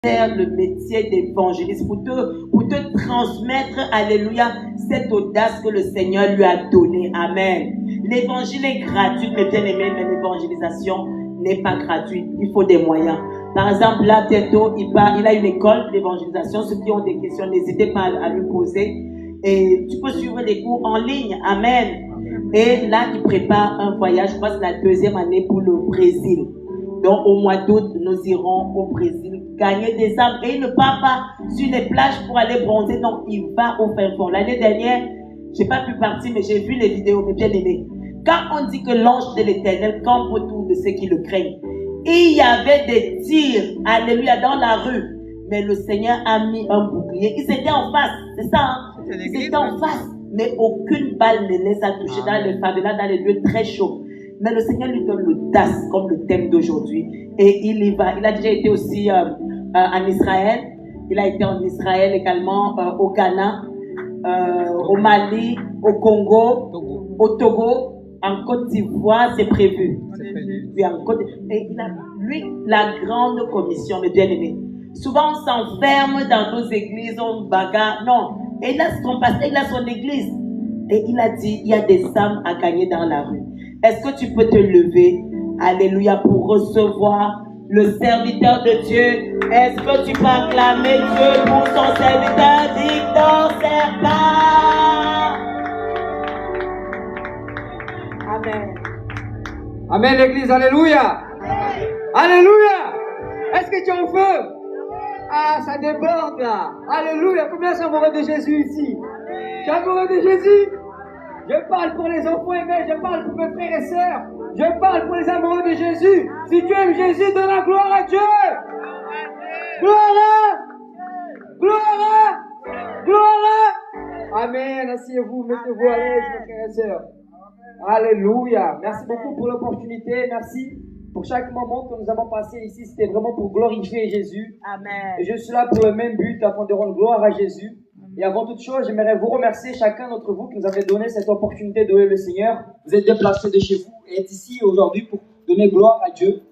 faire le métier d'évangéliste, pour te transmettre, alléluia, cette audace que le Seigneur lui a donnée. Amen. L'évangile est gratuit, mes bien-aimés, mais l'évangélisation n'est pas gratuite. Il faut des moyens. Par exemple, là, bientôt, il a une école d'évangélisation. Ceux qui ont des questions, n'hésitez pas à lui poser. Et tu peux suivre des cours en ligne. Amen. Et là, il prépare un voyage. Je crois que c'est la 2e année pour le Brésil. Donc, au mois d'août, nous irons au Brésil gagner des âmes. Et il ne part pas sur les plages pour aller bronzer. Non, il va au fin fond. L'année dernière, je n'ai pas pu partir, mais j'ai vu les vidéos, mes bien-aimés. Quand on dit que l'ange de l'Éternel campe autour de ceux qui le craignent, il y avait des tirs, alléluia, dans la rue. Mais le Seigneur a mis un bouclier. Ils étaient en face, c'est ça, hein? Ils étaient en face. Mais aucune balle ne les a touchés dans les favelas, dans les lieux très chauds. Mais le Seigneur lui donne l'audace comme le thème d'aujourd'hui. Et il y va. Il a déjà été aussi en Israël. Il a été en Israël également, au Ghana, au Mali, au Congo, au Togo, en Côte d'Ivoire, c'est prévu. Puis en Côte... Et il a, lui, la grande commission, mes bien-aimés. Souvent, on s'enferme dans nos églises, on bagarre. Non. Et il a son pasteur, il a son église. Et il a dit, il y a des âmes à gagner dans la rue. Est-ce que tu peux te lever, alléluia, pour recevoir le serviteur de Dieu? Est-ce que tu peux acclamer Dieu pour son serviteur? Victor Serpa. Amen. Amen, l'église, alléluia. Alléluia. Est-ce que tu es en feu? Ah, ça déborde là. Alléluia. Combien sont amoureux de Jésus ici? Tu es amoureux de Jésus? Je parle pour les enfants aimés, je parle pour mes frères et sœurs, je parle pour les amoureux de Jésus. Si tu aimes Jésus, donne la gloire à Dieu. Gloire à, gloire à, gloire à. Amen. Asseyez-vous, mettez-vous à l'aise, mes frères et sœurs. Alléluia. Merci beaucoup pour l'opportunité. Merci pour chaque moment que nous avons passé ici. C'était vraiment pour glorifier Jésus. Amen. Et je suis là pour le même but, afin de rendre gloire à Jésus. Et avant toute chose, j'aimerais vous remercier chacun d'entre vous qui nous avez donné cette opportunité de louer le Seigneur. Vous êtes déplacés de chez vous et êtes ici aujourd'hui pour donner gloire à Dieu.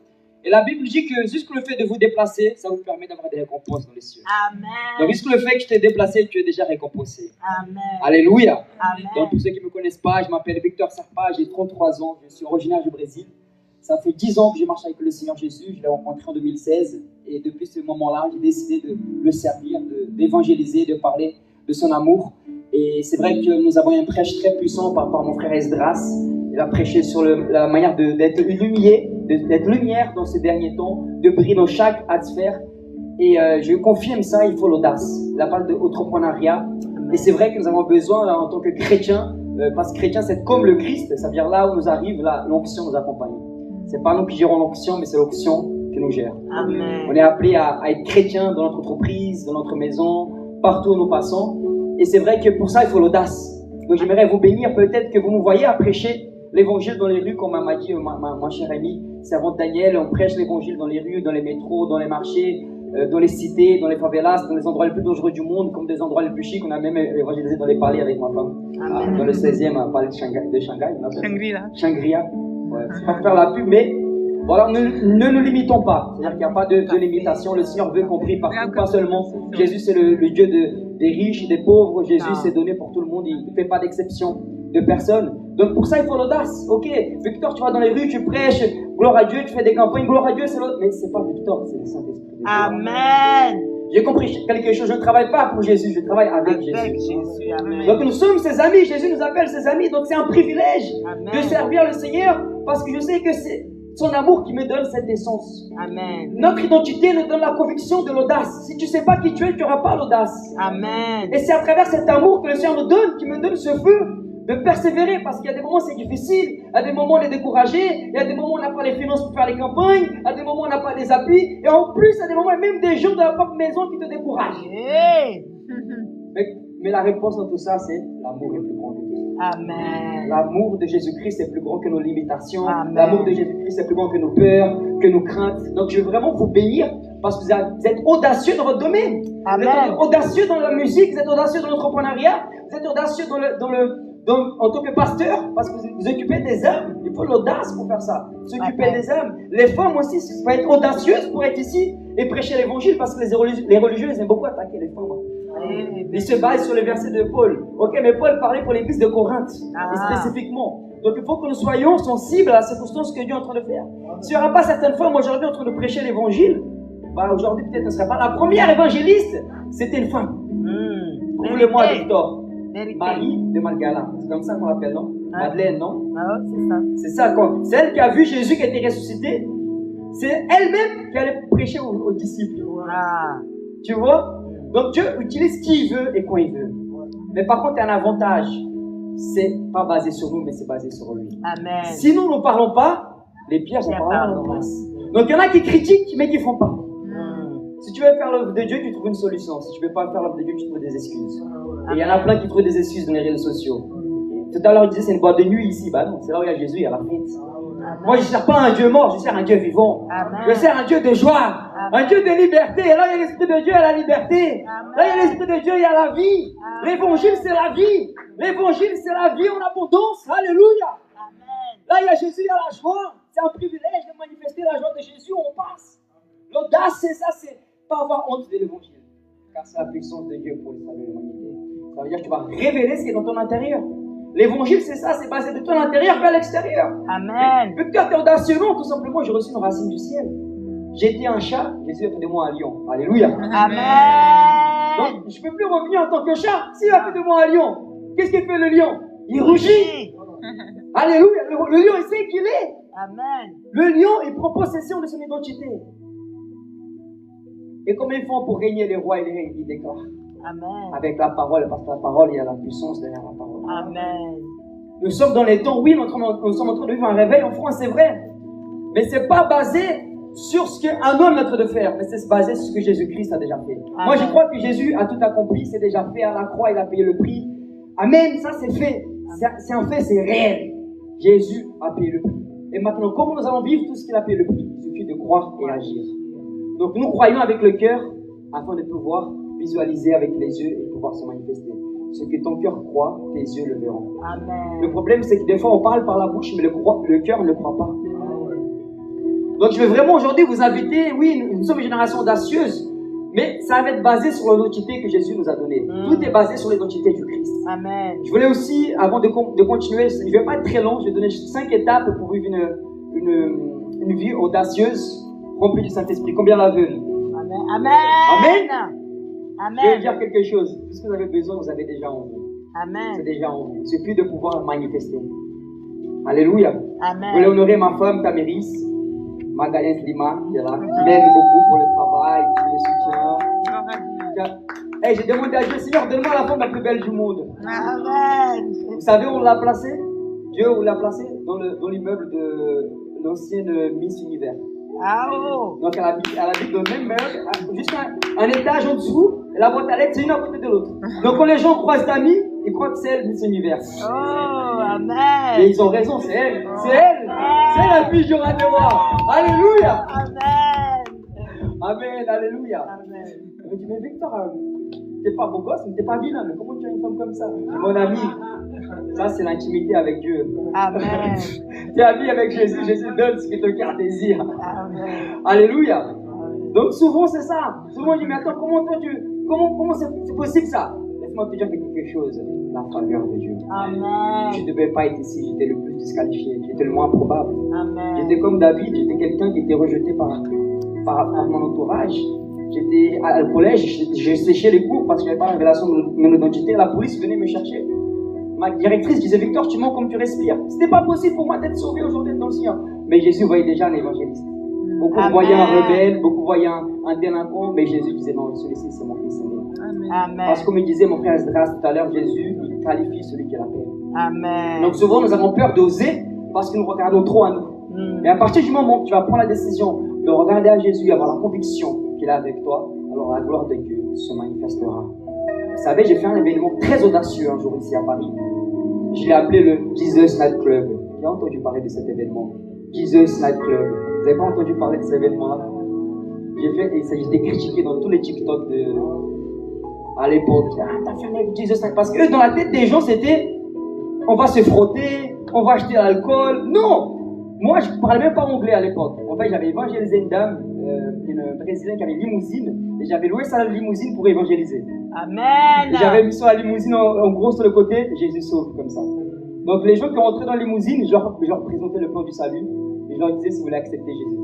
Et la Bible dit que juste le fait de vous déplacer, ça vous permet d'avoir des récompenses dans les cieux. Amen. Donc juste le fait que tu t'es déplacé, tu es déjà récompensé. Amen. Alléluia. Amen. Donc pour ceux qui ne me connaissent pas, je m'appelle Victor Serpa, j'ai 33 ans, je suis originaire du Brésil. Ça fait 10 ans que je marche avec le Seigneur Jésus, je l'ai rencontré en 2016. Et depuis ce moment-là, j'ai décidé de le servir, d'évangéliser, de parler de son amour. Et c'est vrai que nous avons un prêche très puissant par mon frère Esdras. Il a prêché sur la manière d'être lumière dans ces derniers temps, de briller dans chaque sphère. Et je confirme ça, il faut l'audace. Il a parlé d'entrepreneuriat. Et c'est vrai que nous avons besoin, en tant que chrétiens, parce que chrétien, c'est comme le Christ, ça veut dire là où nous arrive, là, l'onction nous accompagne. C'est pas nous qui gérons l'onction, mais c'est l'onction qui nous gère. Amen. On est appelé à être chrétien dans notre entreprise, dans notre maison, partout où nous passons. Et c'est vrai que pour ça, il faut l'audace. Donc j'aimerais vous bénir. Peut-être que vous nous voyez à prêcher l'évangile dans les rues, comme m'a dit ma chère amie, servante Daniel. On prêche l'évangile dans les rues, dans les métros, dans les marchés, dans les cités, dans les favelas, dans les endroits les plus dangereux du monde, comme des endroits les plus chics. On a même évangélisé dans les palais avec ma femme. Dans le 16e palais de Shanghai. Shangri-La. Ouais, c'est pas pour faire la pub, mais voilà, ne nous limitons pas. C'est-à-dire qu'il n'y a pas de limitation. Le Seigneur veut qu'on prie partout, pas seulement. Jésus, c'est le Dieu des riches, des pauvres. Jésus, c'est donné pour tout le monde. Il ne fait pas d'exception de personne. Donc pour ça, il faut l'audace. Ok, Victor, tu vas dans les rues, tu prêches, gloire à Dieu, tu fais des campagnes, gloire à Dieu, c'est l'autre. Mais c'est pas Victor, c'est le Saint-Esprit. Amen. J'ai compris quelque chose. Je ne travaille pas pour Jésus, je travaille avec Jésus. Amen. Donc nous sommes ses amis. Jésus nous appelle ses amis. Donc c'est un privilège Amen. de servir le Seigneur parce que je sais que c'est son amour qui me donne cette essence. Amen. Notre identité nous donne la conviction de l'audace. Si tu ne sais pas qui tu es, tu n'auras pas l'audace. Amen. Et c'est à travers cet amour que le Seigneur nous donne, qui me donne ce feu de persévérer, parce qu'il y a des moments c'est difficile, il y a des moments on est découragé, il y a des moments on n'a pas les finances pour faire les campagnes, il y a des moments on n'a pas les appuis, et en plus il y a des moments même des gens de la propre maison qui te découragent. Hey. Mais la réponse dans tout ça, c'est l'amour est plus grand que tout ça. Amen. L'amour de Jésus-Christ est plus grand que nos limitations. Amen. L'amour de Jésus-Christ est plus grand que nos peurs, que nos craintes. Donc je veux vraiment vous bénir parce que vous êtes audacieux dans votre domaine. Amen. Vous êtes audacieux dans la musique, vous êtes audacieux dans l'entrepreneuriat, vous êtes audacieux en tant que pasteur, parce que vous occupez des âmes. Il faut l'audace pour faire ça. S'occuper Amen. des âmes. Les femmes aussi, il faut être audacieuse pour être ici et prêcher l'évangile parce que les religieux ils aiment beaucoup attaquer les femmes. Ils se basent sur les versets de Paul. Ok, mais Paul parlait pour l'église de Corinthe, et spécifiquement. Donc il faut que nous soyons sensibles à la circonstance que Dieu est en train de faire. S'il n'y aura pas certaines femmes aujourd'hui en train de prêcher l'évangile, bah aujourd'hui peut-être ne serait pas la première évangéliste, c'était une femme. Prouve-le-moi, Victor. Marie de Magdala, c'est comme ça qu'on l'appelle, non? Madeleine, non? C'est ça. C'est ça, quoi. C'est elle qui a vu Jésus qui était ressuscité. C'est elle-même qui allait prêcher aux disciples. Tu vois? Donc Dieu utilise qui il veut et quand il veut. Mais par contre, il y a un avantage. C'est pas basé sur nous, mais c'est basé sur lui. Amen. Si nous ne parlons pas, les pierres vont parler en masse. Donc il y en a qui critiquent, mais qui ne font pas. Si tu veux faire l'œuvre de Dieu, tu trouves une solution. Si tu ne veux pas faire l'œuvre de Dieu, tu trouves des excuses. Et il y en a plein qui trouvent des excuses dans les réseaux sociaux. Tout à l'heure, il disait c'est une boîte de nuit ici. Bah non, c'est là où il y a Jésus, il y a la fête. Moi, je ne sers pas un Dieu mort, je sers un Dieu vivant. Je sers un Dieu de joie, un Dieu de liberté. Et là, il y a l'Esprit de Dieu, il y a la liberté. Là, il y a l'Esprit de Dieu, il y a la vie. L'évangile, c'est la vie. L'évangile, c'est la vie en abondance. Alléluia. Là, il y a Jésus, il y a la joie. C'est un privilège de manifester la joie de Jésus, on passe. L'audace, c'est ça, c'est pas avoir honte de l'évangile. Car c'est la puissance de Dieu pour le salut de l'humanité. Ça veut dire que tu vas révéler ce qui est dans ton intérieur. L'évangile, c'est ça, c'est passé de ton intérieur vers l'extérieur. Amen. Victor, t'es audacieux, non, tout simplement, j'ai reçu une racine du ciel. J'ai été un chat, Jésus a fait de moi un lion. Alléluia. Amen. Donc, je ne peux plus revenir en tant que chat. S'il a fait de moi un lion, qu'est-ce qu'il fait le lion? Il rugit. Alléluia. Le lion, il sait qui il est. Amen. Le lion, il prend possession de son identité. Et comment ils font pour régner les rois et les reines? Ils déclarent. Amen. Avec la parole, parce que la parole, il y a la puissance derrière la parole. Amen. Nous sommes dans les temps, oui, nous sommes en train de vivre un réveil en France, c'est vrai. Mais ce n'est pas basé sur ce qu'un homme est en train de faire, mais c'est basé sur ce que Jésus-Christ a déjà fait. Amen. Moi, je crois que Jésus a tout accompli, c'est déjà fait à la croix, il a payé le prix. Amen, ça c'est fait. C'est un fait, c'est réel. Jésus a payé le prix. Et maintenant, comment nous allons vivre tout ce qu'il a payé le prix? Il suffit de croire et agir. Donc nous croyons avec le cœur afin de pouvoir visualiser avec les yeux et de pouvoir se manifester. Ce que ton cœur croit, tes yeux le verront. Amen. Le problème, c'est que des fois, on parle par la bouche, mais le cœur ne croit pas. Donc je veux vraiment aujourd'hui vous inviter, oui, nous sommes une génération audacieuse, mais ça va être basé sur l'identité que Jésus nous a donnée. Tout est basé sur l'identité du Christ. Amen. Je voulais aussi, avant de continuer, je ne vais pas être très long, je vais donner 5 étapes pour vivre une vie audacieuse, remplie du Saint-Esprit. Combien la veulent? Amen. Amen. Amen. Amen. Je vais dire quelque chose. Tout ce que vous avez besoin, vous avez déjà en vous. Amen. C'est déjà en vous. Il suffit de pouvoir manifester. Alléluia. Amen. Je voulais honorer ma femme, Taméris, Magalès Lima, qui est là, qui m'aide beaucoup pour le travail, qui me soutient. Hey, j'ai demandé à Dieu, Seigneur, donne-moi la femme la plus belle du monde. Amen. Vous savez où on l'a placée? Dieu où l'a placée? Dans l'immeuble de l'ancienne Miss Univers. Ah oh. Donc elle habite dans le même meuble, juste un étage en dessous, et la boîte à lettres, c'est une à côté de l'autre. Donc quand les gens croisent d'amis, ils croient que c'est elle, Miss Univers. Oh, amen. Et ils ont raison, c'est elle. C'est elle. C'est la fille du roi des rois. Alléluia. Amen. Amen, alléluia. Amen. Je me dis, mais Victor, t'es pas beau gosse, mais t'es pas vilain, mais comment tu as une femme comme ça? Mon ami, ça c'est l'intimité avec Dieu. Amen. Tu es ami avec Jésus, Jésus donne ce que ton cœur désire. Amen. Alléluia. Donc souvent c'est ça. Souvent je dis, mais attends, comment c'est possible ça? Laisse-moi te dire quelque chose. La faveur de Dieu. Amen. Je ne devais pas être ici, j'étais le plus disqualifié, j'étais le moins probable. Amen. J'étais comme David, j'étais quelqu'un qui était rejeté par mon entourage. J'étais au collège, j'ai séché les cours parce que je n'avais pas la révélation de mon identité. La police venait me chercher. Ma directrice disait, Victor, tu mens comme tu respires. Ce n'était pas possible pour moi d'être sauvé aujourd'hui dans le Seigneur. Mais Jésus voyait déjà un évangéliste. Beaucoup voyaient un rebelle, beaucoup voyaient un délinquant, mais Jésus disait, non, celui-ci c'est mon fils aimé. Amen. Parce que comme il disait mon frère Esdras tout à l'heure, Jésus, il qualifie celui qui l'appelle. Amen. Donc souvent nous avons peur d'oser parce que nous regardons trop à nous. Mais à partir du moment où tu vas prendre la décision de regarder à Jésus et avoir la conviction qu'il est avec toi, alors la gloire de Dieu se manifestera. Vous savez, j'ai fait un événement très audacieux un jour ici à Paris. Je l'ai appelé le Jesus Night Club. J'ai entendu parler de cet événement. Jesus Night Club. Vous n'avez pas entendu parler de cet événement-là? J'ai été critiqué dans tous les TikTok à l'époque. Ah, t'as fait un Jesus Night. Parce que dans la tête des gens, c'était on va se frotter, on va acheter l'alcool. Non! Moi, je ne parlais même pas anglais à l'époque. En fait, j'avais évangélisé une dame une Brésilienne qui avait une limousine et j'avais loué sa limousine pour évangéliser. Amen. Et j'avais mis sur la limousine en gros sur le côté, Jésus sauve comme ça. Donc les gens qui rentraient dans la limousine, je leur présentais le plan du salut et je leur disais si vous voulez accepter Jésus.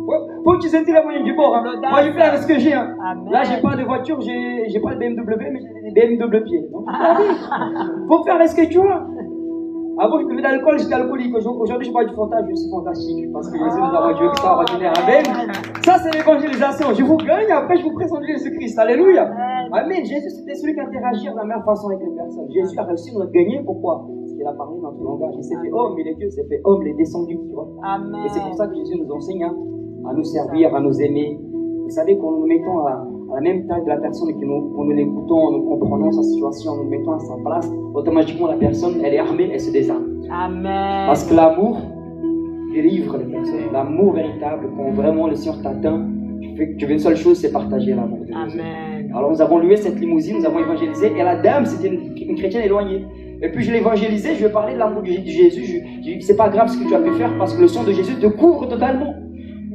Faut utiliser la moyenne du bord. Hein. Moi je vais faire ce que j'ai. Hein. Là j'ai pas de voiture, j'ai pas de BMW mais j'ai des BMW pieds. Donc faut faire ce que tu as. Avant je buvais de l'alcool, j'étais alcoolique. Aujourd'hui je bois du Fanta, je suis fantastique parce que Jésus nous a rendu extraordinaire. Amen. Ça c'est l'évangélisation. Je vous gagne, après je vous présente Jésus-Christ. Alléluia. Amen. Jésus c'était celui qui interagit de la meilleure façon avec les personnes. Jésus a réussi à nous gagner. Pourquoi? Parce qu'il a parlé dans notre langage. Il s'est fait homme, il est Dieu, il s'est fait homme, il est descendu. Tu vois. Amen. Et c'est pour ça que Jésus nous enseigne à nous servir, à nous aimer. Vous savez qu'en nous mettant à la même taille de la personne et que nous l'écoutons, nous comprenons sa situation, nous mettons à sa place, automatiquement la personne, elle est armée, elle se désarme. Amen. Parce que l'amour délivre les personnes. L'amour véritable, quand vraiment le Seigneur t'atteint, tu fais une seule chose, c'est partager l'amour de Dieu. Amen. Alors nous avons loué cette limousine, nous avons évangélisé, et la dame, c'était une chrétienne éloignée. Et puis je l'ai évangélisé, je lui ai parlé de l'amour de Jésus, je lui ai dit c'est pas grave ce que tu as pu faire parce que le sang de Jésus te couvre totalement.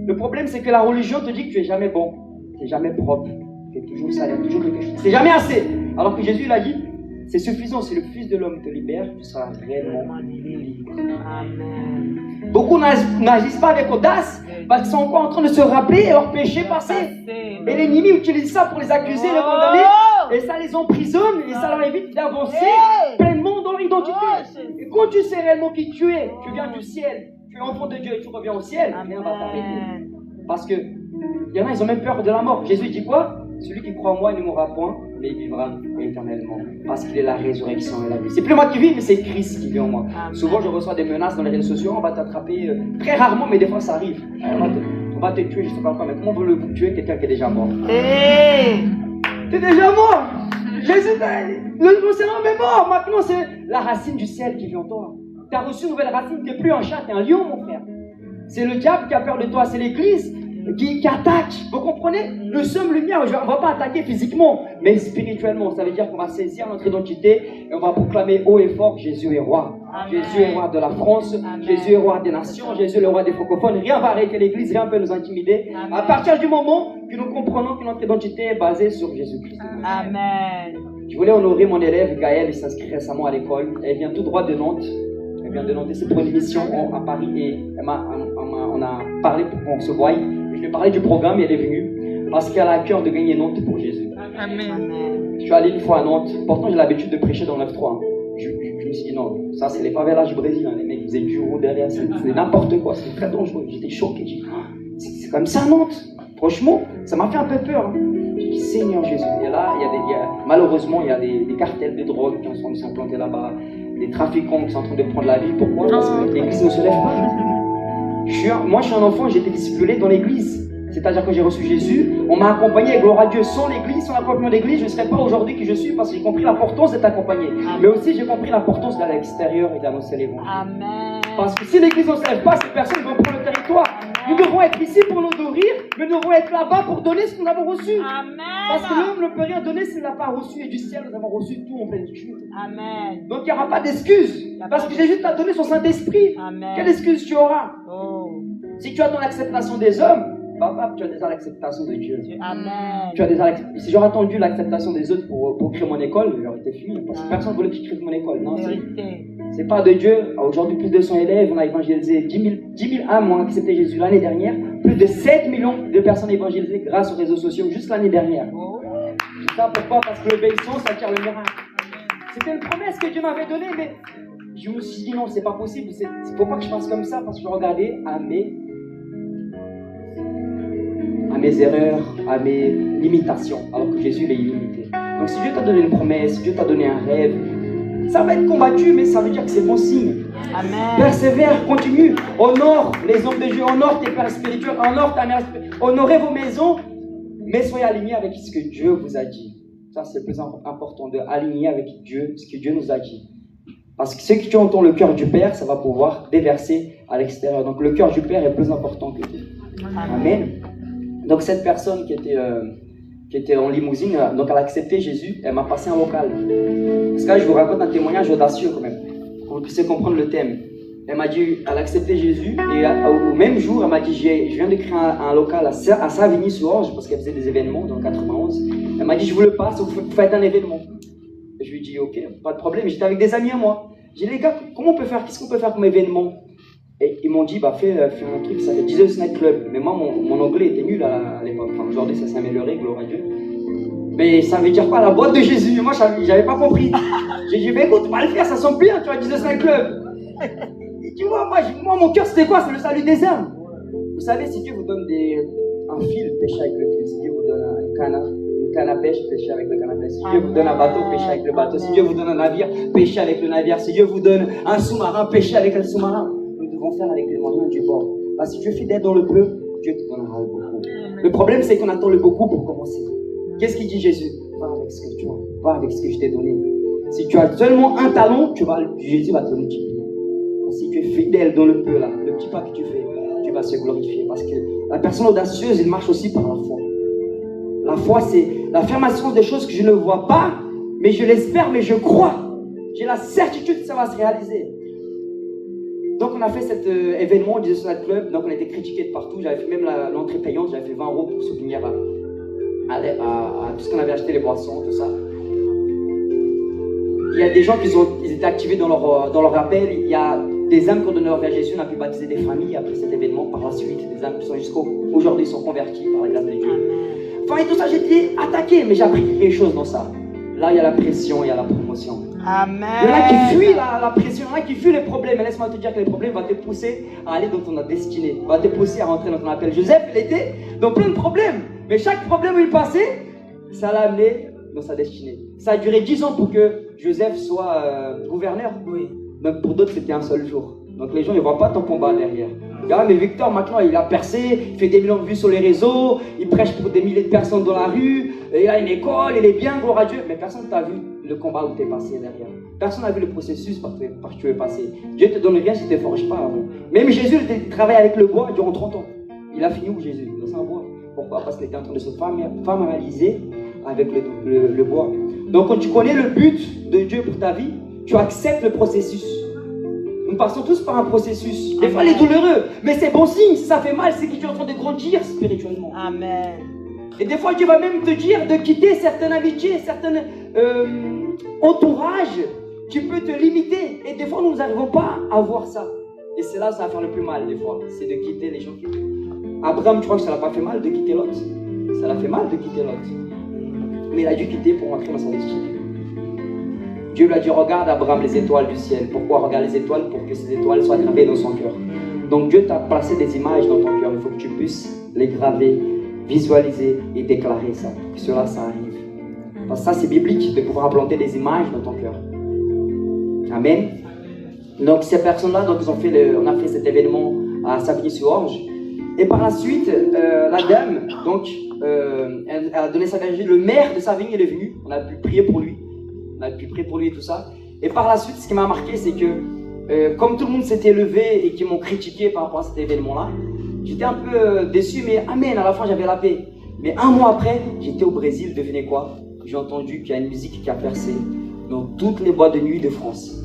Le problème c'est que la religion te dit que tu es jamais bon, tu es jamais propre, tu es toujours sale, il y a toujours quelque chose, c'est jamais assez. Alors que Jésus il a dit, c'est suffisant, si le Fils de l'homme te libère, tu seras réellement libre. Amen. Beaucoup n'agissent pas avec audace parce qu'ils sont encore en train de se rappeler leur péché passé. Et l'ennemi utilise ça pour les accuser, les condamner, et ça les emprisonne, et ça leur évite d'avancer pleinement dans l'identité. Et quand tu sais réellement qui tu es, tu viens du ciel, tu es enfant de Dieu et tu reviens au ciel, rien va t'arrêter. Parce que il y en a, ils ont même peur de la mort. Jésus dit quoi? Celui qui croit en moi, il ne mourra point, mais il vivra éternellement. Parce qu'il est la résurrection et la vie. C'est plus moi qui vis, mais c'est Christ qui vit en moi. Amen. Souvent, je reçois des menaces dans les réseaux sociaux. On va t'attraper, très rarement, mais des fois ça arrive. On va te tuer, je ne sais pas quoi, mais comment veut-vous tuer quelqu'un qui est déjà mort? Hey. T'es déjà mort! Jésus, le Seigneur est mort. Maintenant, c'est la racine du ciel qui vit en toi. Tu as reçu une nouvelle racine. Tu n'es plus un chat, tu es un lion, mon frère. C'est le diable qui a peur de toi, c'est l'église qui attaque. Vous comprenez? Nous sommes lumière. On ne va pas attaquer physiquement, mais spirituellement. Ça veut dire qu'on va saisir notre identité et on va proclamer haut et fort: Jésus est roi. Amen. Jésus est roi de la France. Amen. Jésus est roi des nations. Jésus est le roi des francophones. Rien ne va arrêter l'église, rien ne peut nous intimider. Amen. À partir du moment que nous comprenons que notre identité est basée sur Jésus-Christ. Amen. Je voulais honorer mon élève Gaëlle, il s'inscrit récemment à l'école. Elle vient tout droit de Nantes. Elle vient de Nantes, c'est pour une mission à Paris et on a parlé pour qu'on se voie. Je lui ai parlé du programme et elle est venue parce qu'elle a à cœur de gagner Nantes pour Jésus. Amen. Je suis allé une fois à Nantes, pourtant j'ai l'habitude de prêcher dans 9-3. Je me suis dit non, ça c'est les favelas du Brésil, hein. Les mecs faisaient du haut derrière, c'est n'importe quoi, c'est très dangereux. J'étais choqué, j'ai dit c'est comme ça Nantes. Franchement, ça m'a fait un peu peur. Hein. J'ai dit Seigneur Jésus. Et là, malheureusement, il y a des cartels de drogue qui sont implantés là-bas, des trafiquants qui sont en train de prendre la vie. Pourquoi? Parce que l'église ne se lève pas. Moi, je suis un enfant, j'ai été discipulé dans l'église. C'est-à-dire que j'ai reçu Jésus, on m'a accompagné, gloire à Dieu. Sans l'église, sans l'accompagnement d'église, je ne serais pas aujourd'hui qui je suis parce que j'ai compris l'importance d'être accompagné. Mais aussi, j'ai compris l'importance d'aller à l'extérieur et d'annoncer l'évangile. Amen. Parce que si l'église ne se lève pas, ces personnes vont prendre le territoire. Nous devons être ici pour nous nourrir, mais nous devons être là-bas pour donner ce que nous avons reçu. Amen. Parce que l'homme ne peut rien donner s'il n'a pas reçu. Et du ciel, nous avons reçu tout en plénitude. Amen. Donc il n'y aura pas d'excuse. Parce que Jésus t'a donné son Saint-Esprit. Amen. Quelle excuse tu auras? Oh. Si tu attends l'acceptation des hommes, papa, tu as déjà l'acceptation de Dieu. Amen. Tu as déjà si j'aurais attendu l'acceptation des autres pour créer mon école, j'aurais été fini. Parce que personne ne voulait que je crée mon école. Non, c'est pas de Dieu. Aujourd'hui, plus de 100 élèves, on a évangélisé 10 000 âmes ont accepté Jésus l'année dernière. Plus de 7 millions de personnes évangélisées grâce aux réseaux sociaux juste l'année dernière. C'est ça pourquoi? Parce que l'obéissance acquiert le miracle. C'était une promesse que Dieu m'avait donnée, mais je me suis dit non, c'est pas possible. Il ne faut pas que je fasse comme ça parce que je regardais à mes erreurs, à mes limitations, alors que Jésus il est illimité. Donc si Dieu t'a donné une promesse, si Dieu t'a donné un rêve, ça va être combattu, mais ça veut dire que c'est bon signe. Amen. Persévère, continue, honore les hommes de Dieu, honore tes pères spirituels, honore ta mère spirituelle, honorez vos maisons, mais soyez alignés avec ce que Dieu vous a dit. Ça c'est le plus important, de aligner avec Dieu, ce que Dieu nous a dit. Parce que ce qui entend le cœur du Père, ça va pouvoir déverser à l'extérieur. Donc le cœur du Père est plus important que tout. Amen. Donc cette personne qui était en limousine, donc elle a accepté Jésus, elle m'a passé un vocal. Parce que là, je vous raconte un témoignage audacieux quand même, pour que vous puissiez comprendre le thème. Elle m'a dit, elle a accepté Jésus. Et au même jour, elle m'a dit, je viens de créer un local à Savigny-sur-Orge parce qu'elle faisait des événements dans le 91. Elle m'a dit, je vous le passe, vous faites un événement. Et je lui ai dit, ok, pas de problème. J'étais avec des amis à moi. J'ai dit, les gars, comment on peut faire, qu'est-ce qu'on peut faire comme événement? Et ils m'ont dit, bah fais un truc, ça fait Jesus Night Club. Mais moi, mon anglais était nul à l'époque. Enfin, aujourd'hui, ça s'est amélioré, gloire à Dieu. Mais ça veut dire quoi, la boîte de Jésus? Moi, j'avais pas compris. J'ai dit, bah écoute, on va le faire, ça sent bien, tu vois, Jesus Night Club. Et tu vois, moi, mon cœur, c'était quoi? C'est le salut des âmes. Vous savez, si Dieu vous donne un fil, pêchez avec le fil. Si Dieu vous donne une canne à pêche, pêchez avec le canne à pêche. Si Dieu vous donne un bateau, pêchez avec le bateau. Si Dieu vous donne un navire, pêchez avec le navire. Si Dieu vous donne un sous-marin, pêchez avec le sous-marin. Nous devons faire avec les moyens du bord. Parce que si tu es fidèle dans le peu, Dieu te donnera le beaucoup. Le problème, c'est qu'on attend le beaucoup pour commencer. Qu'est-ce qu'il dit Jésus? Va avec ce que tu as, va avec ce que je t'ai donné. Si tu as seulement un talent, Jésus va te multiplier. Si tu es fidèle dans le peu, là, le petit pas que tu fais, tu vas se glorifier. Parce que la personne audacieuse, elle marche aussi par la foi. La foi, c'est l'affirmation des choses que je ne vois pas, mais je l'espère, mais je crois. J'ai la certitude que ça va se réaliser. Donc on a fait cet événement au Jesus Night Club, donc on a été critiqué de partout. J'avais fait même l'entrée payante, j'avais fait 20 € pour soutenir à tout ce qu'on avait acheté, les boissons, tout ça. Il y a des gens ils étaient activés dans leur appel. Il y a des âmes qui ont donné leur vie à Jésus. On a pu baptiser des familles après cet événement. Par la suite, des âmes qui sont jusqu'aujourd'hui sont converties par la grâce de Dieu. Enfin, et tout ça, j'ai été attaqué, mais j'ai appris quelque chose dans ça. Là, il y a la pression, il y a la promotion. Amen. Il y en a qui fuient la pression, il y en a qui fuient les problèmes. Mais laisse-moi te dire que les problèmes vont te pousser à aller dans ton destinée, vont te pousser à rentrer dans ton appel. Joseph, il était dans plein de problèmes. Mais chaque problème où il passait, ça l'a amené dans sa destinée. Ça a duré 10 ans pour que Joseph soit gouverneur. Oui. Donc pour d'autres, c'était un seul jour. Donc les gens ne voient pas ton combat derrière. Ah, mais Victor, maintenant, il a percé, il fait des millions de vues sur les réseaux, il prêche pour des milliers de personnes dans la rue, il a une école, il est bien, gloire à Dieu. Mais personne ne t'a vu le combat où tu es passé derrière. Personne n'a vu le processus par que tu es passé. Dieu ne te donne rien si tu ne te forges pas avant. Même Jésus, il travaille avec le bois durant 30 ans. Il a fini où Jésus? Dans un bois. Pourquoi? Parce qu'il était en train de se familiariser avec le bois. Donc quand tu connais le but de Dieu pour ta vie, tu acceptes le processus. Nous passons tous par un processus. Des fois, il est douloureux, mais c'est bon signe. Si ça fait mal, c'est que tu es en train de grandir spirituellement. Amen. Et des fois, Dieu va même te dire de quitter certaines amitiés, certains entourages. Tu peux te limiter. Et des fois, nous n'arrivons pas à voir ça. Et c'est là que ça va faire le plus mal, des fois. C'est de quitter les gens qui... Abraham, tu crois que ça l'a pas fait mal de quitter Lot? Ça l'a fait mal de quitter Lot. Mais il a dû quitter pour entrer dans sa destinée. Dieu lui a dit, regarde Abraham les étoiles du ciel. Pourquoi regarde les étoiles? Pour que ces étoiles soient gravées dans son cœur. Donc Dieu t'a placé des images dans ton cœur. Il faut que tu puisses les graver, visualiser et déclarer ça. Pour que cela, ça arrive. Parce que ça, c'est biblique de pouvoir implanter des images dans ton cœur. Amen. Donc ces personnes-là, donc, on a fait cet événement à Savigny-sur-Orge. Et par la suite, la dame, donc, elle a donné sa virginité. Le maire de Savigny, il est venu. On a pu prier pour lui. On a pu prier pour lui et tout ça. Et par la suite, ce qui m'a marqué, c'est que comme tout le monde s'était levé et qui m'ont critiqué par rapport à cet événement-là, j'étais un peu déçu, mais amen, à la fin j'avais la paix. Mais un mois après, j'étais au Brésil, devinez quoi? J'ai entendu qu'il y a une musique qui a percé dans toutes les boîtes de nuit de France.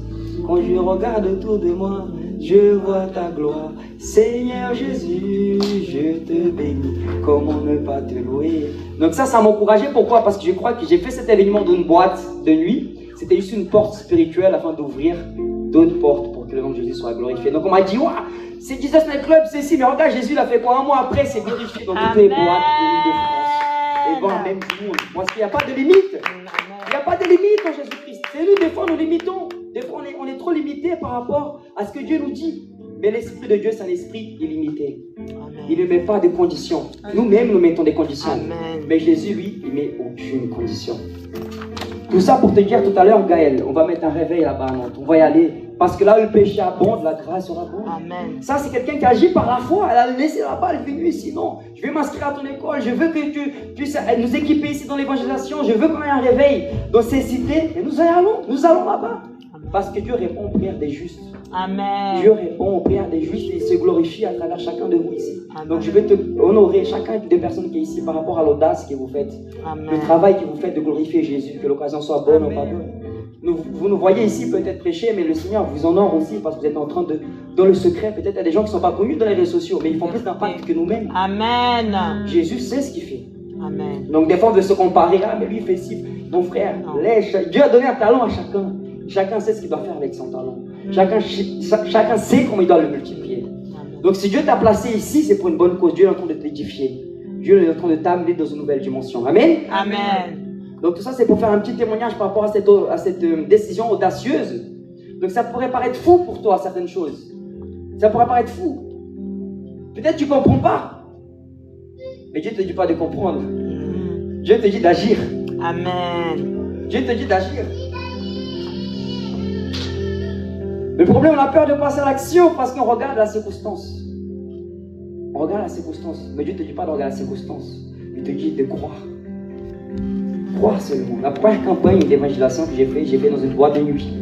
Quand je regarde autour de moi, je vois ta gloire. Seigneur Jésus, je te bénis. Comment ne pas te louer? Donc ça m'a encouragé. Pourquoi? Parce que je crois que j'ai fait cet événement dans une boîte de nuit. C'était juste une porte spirituelle afin d'ouvrir d'autres portes pour que le nom de Jésus soit glorifié. Donc on m'a dit, waouh, c'est Jesus Night Club, c'est ici. Mais regarde, Jésus l'a fait quoi? Un mois après, c'est glorifié dans toutes les boîtes de nuit de France. Et bon, même tout le monde. Parce qu'il n'y a pas de limite. Il n'y a pas de limite en Jésus-Christ. C'est nous, des fois, nous limitons. Des fois, on est trop limité par rapport à ce que Dieu nous dit. Mais l'Esprit de Dieu, c'est un esprit illimité. Amen. Il ne met pas de conditions. Nous-mêmes, nous mettons des conditions. Amen. Mais Jésus, lui, il ne met aucune condition. Tout ça pour te dire tout à l'heure, Gaël, on va mettre un réveil là-bas à Nantes. On va y aller. Parce que là où le péché abonde, la grâce sera bonne. Amen. Ça, c'est quelqu'un qui agit par la foi. Elle a laissé là-bas, elle est venue ici. Non, je vais m'inscrire à ton école. Je veux que tu puisses nous équiper ici dans l'évangélisation. Je veux qu'on ait un réveil dans ces cités. Et nous allons là-bas. Parce que Dieu répond aux prières des justes. Amen. Dieu répond aux prières des justes et il se glorifie à travers chacun de vous ici. Amen. Donc je vais te honorer chacun des personnes qui est ici par rapport à l'audace que vous faites. Amen. Le travail que vous faites de glorifier Jésus, que l'occasion soit bonne ou pas bonne. Vous nous voyez ici peut-être prêcher, mais le Seigneur vous honore aussi parce que vous êtes en train dans le secret. Peut-être il y a des gens qui ne sont pas connus dans les réseaux sociaux, mais ils font plus d'impact que nous-mêmes. Amen. Jésus sait ce qu'il fait. Amen. Donc des fois, on veut se comparer. Ah, mais lui, il fait ci. Mon frère, Dieu a donné un talent à chacun. Chacun sait ce qu'il doit faire avec son talent. Chacun sait comment il doit le multiplier. Donc si Dieu t'a placé ici, c'est pour une bonne cause. Dieu est en train de t'édifier. Dieu est en train de t'amener dans une nouvelle dimension. Amen. Amen. Donc tout ça, c'est pour faire un petit témoignage par rapport à cette décision audacieuse. Donc ça pourrait paraître fou pour toi, certaines choses. Ça pourrait paraître fou. Peut-être tu ne comprends pas. Mais Dieu ne te dit pas de comprendre. Dieu te dit d'agir. Amen. Dieu te dit d'agir. Le problème, on a peur de passer à l'action parce qu'on regarde la circonstance. On regarde la circonstance. Mais Dieu ne te dit pas de regarder la circonstance. Il te dit de croire. Croire seulement. La première campagne d'évangélisation que j'ai fait dans une boîte de nuit.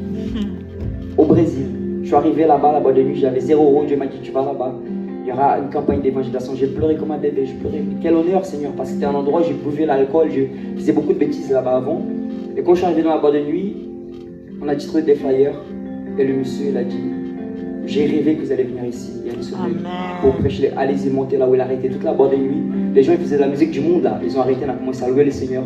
Au Brésil. Je suis arrivé là-bas, à la boîte de nuit, j'avais 0 €. Dieu m'a dit, tu vas là-bas. Il y aura une campagne d'évangélisation. J'ai pleuré comme un bébé. Je pleurais. Mais quel honneur, Seigneur, parce que c'était un endroit où je buvais l'alcool. Je faisais beaucoup de bêtises là-bas avant. Et quand je suis arrivé dans la boîte de nuit, on a distribué des flyers. Et le monsieur, il a dit, j'ai rêvé que vous allez venir ici. Il y a une semaine pour prêcher. Allez-y, montez là où il a arrêté toute la boîte de nuit. Les gens, ils faisaient de la musique du monde là. Ils ont arrêté, on a commencé à louer le Seigneur.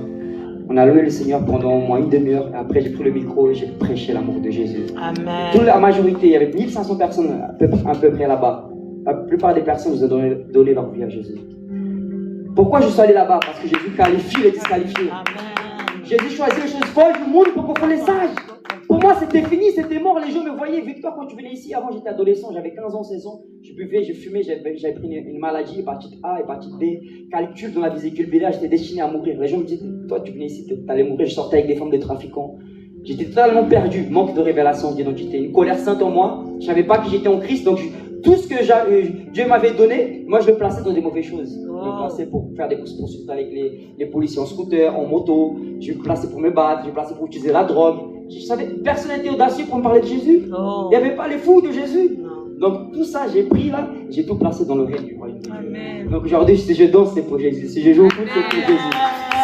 On a loué le Seigneur pendant au moins une demi-heure. Et après, j'ai pris le micro et j'ai prêché l'amour de Jésus. Amen. Toute la majorité, il y avait 1500 personnes à peu près là-bas. La plupart des personnes nous ont donné leur vie à Jésus. Pourquoi je suis allé là-bas? Parce que Jésus qualifie les disqualifiés. Jésus choisit les choses folles du monde pour confondre les sages. Pour moi, c'était fini, c'était mort. Les gens me voyaient. Victor, quand tu venais ici, avant j'étais adolescent, j'avais 15 ans, 16 ans. Je buvais, je fumais, j'avais pris une maladie, hépatite A, hépatite B, calcul dans la vésicule biliaire, j'étais destiné à mourir. Les gens me disaient, toi, tu venais ici, tu allais mourir. Je sortais avec des femmes de trafiquants. J'étais totalement perdu, manque de révélation d'identité, une colère sainte en moi. Je ne savais pas que j'étais en Christ, donc tout ce que Dieu m'avait donné, moi je le plaçais dans des mauvaises choses. Je me plaçais pour faire des courses-poursuites avec les policiers en scooter, en moto. Je me plaçais pour me battre, je me plaçais pour utiliser la drogue. Je savais que personne n'était audacieux pour me parler de Jésus. Il n'y avait pas les fous de Jésus. Donc tout ça, j'ai pris là, j'ai tout placé dans le règne du royaume de Dieu. Donc aujourd'hui, si je danse, c'est pour Jésus. Si je joue au foot, c'est pour Jésus.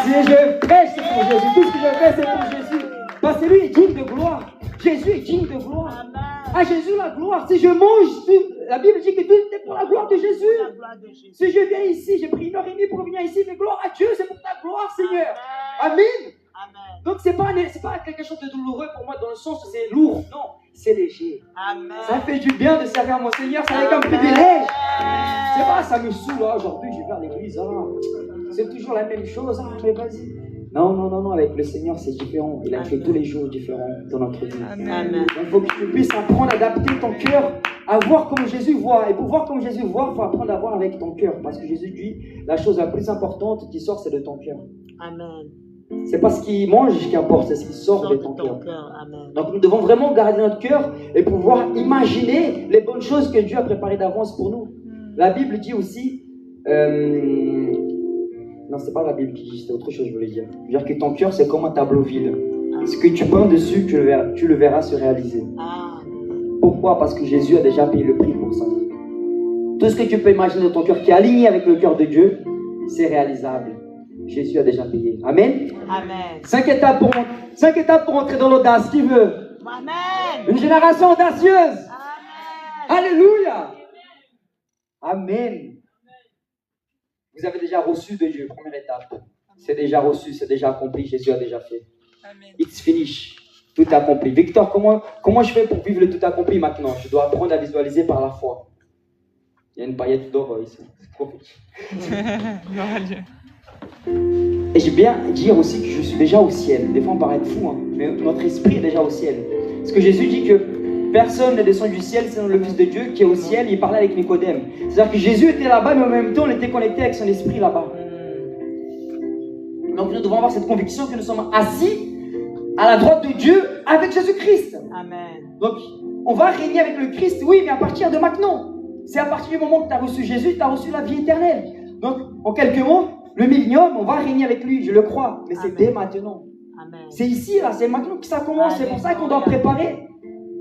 Si je prêche, c'est pour Jésus. Tout ce que je fais, c'est pour Jésus. Parce que lui est digne de gloire. Jésus est digne de gloire. À Jésus la gloire. Si je mange, la Bible dit que tout est pour la gloire de Jésus. Si je viens ici, j'ai pris 1h30 pour venir ici, mais gloire à Dieu, c'est pour ta gloire, Seigneur. Amen. Donc c'est pas quelque chose de douloureux pour moi dans le sens où c'est lourd. Non, c'est léger. Ça fait du bien de servir mon Seigneur, ça n'est qu'un privilège. C'est pas ça me saoule, aujourd'hui je vais à l'église, c'est toujours la même chose, mais vas-y. Non, avec le Seigneur c'est différent. Il a fait tous les jours différents dans notre vie. Amen. Il faut que tu puisses apprendre à adapter ton cœur à voir comme Jésus voit. Et pour voir comme Jésus voit, il faut apprendre à voir avec ton cœur. Parce que Jésus dit, la chose la plus importante qui sort, c'est de ton cœur. Amen. C'est pas ce qu'il mange qui importe, c'est ce qui sort de ton cœur. Amen. Donc nous devons vraiment garder notre cœur et pouvoir imaginer les bonnes choses que Dieu a préparées d'avance pour nous. La Bible dit aussi... Non, c'est pas la Bible qui dit, c'est autre chose que je voulais dire. Je veux dire que ton cœur, c'est comme un tableau vide. Ce que tu peins dessus, tu le verras se réaliser. Pourquoi? Parce que Jésus a déjà payé le prix pour ça. Tout ce que tu peux imaginer dans ton cœur qui est aligné avec le cœur de Dieu, c'est réalisable. Jésus a déjà payé. Amen. Amen. 5 étapes pour entrer dans l'audace. Qui veut? Amen. Une génération audacieuse. Amen. Alléluia. Amen. Vous avez déjà reçu de Dieu, première étape. C'est déjà reçu, c'est déjà accompli, Jésus a déjà fait. Amen. It's finished. Tout accompli. Victor, comment je fais pour vivre le tout accompli maintenant? Je dois apprendre à visualiser par la foi. Il y a une paillette d'or ici. Et j'aime bien dire aussi que je suis déjà au ciel. Des fois on paraît fou, mais notre esprit est déjà au ciel. Parce que Jésus dit que personne n'est descendu du ciel, c'est le Fils de Dieu qui est au ciel. Il parlait avec Nicodème. C'est-à-dire que Jésus était là-bas, mais en même temps, on était connecté avec son esprit là-bas. Donc nous devons avoir cette conviction que nous sommes assis à la droite de Dieu avec Jésus-Christ. Amen. Donc, on va régner avec le Christ, oui, mais à partir de maintenant. C'est à partir du moment que tu as reçu Jésus, tu as reçu la vie éternelle. Donc, en quelques mots, le millénium, on va régner avec lui, je le crois. Mais c'est dès maintenant. Amen. C'est ici, là, c'est maintenant que ça commence. C'est pour ça qu'on doit préparer